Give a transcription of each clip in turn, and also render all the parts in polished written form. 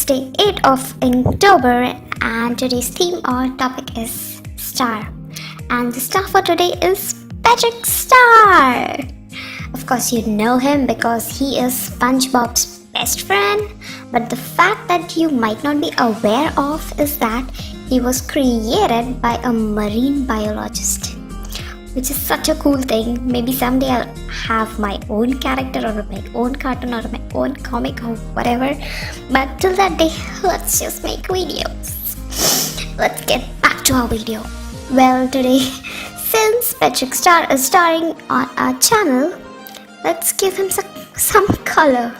It's day 8 of Inktober and today's theme or topic is star. And the star for today is Patrick Star. Of course you know him because he is SpongeBob's best friend, but the fact that you might not be aware of is that he was created by a marine biologist, which is such a cool thing. Maybe someday I'll have my own character or my own cartoon or my own comic or whatever, but till that day, let's just make videos. Let's get back to our video. Well, today, since Patrick Star is starring on our channel, let's give him some color.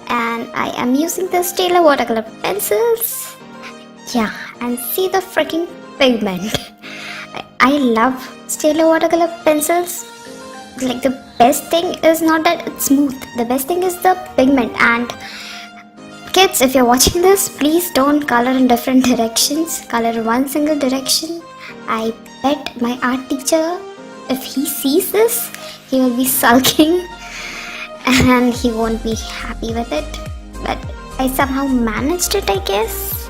And I am using the Staler watercolor pencils. Yeah, and see the freaking pigment. I love Staler watercolor pencils. Like, the best thing is not that it's smooth. The best thing is the pigment. And kids, if you're watching this, please don't color in different directions. Color in one single direction. I bet my art teacher, if he sees this, he will be sulking and he won't be happy with it. But I somehow managed it, I guess.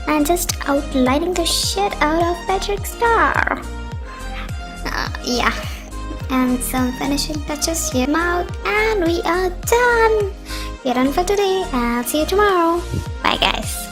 And just outlining the shit out of Patrick Star. Yeah, and some finishing touches here out, and we are done. We're done for today, and see you tomorrow. Bye guys.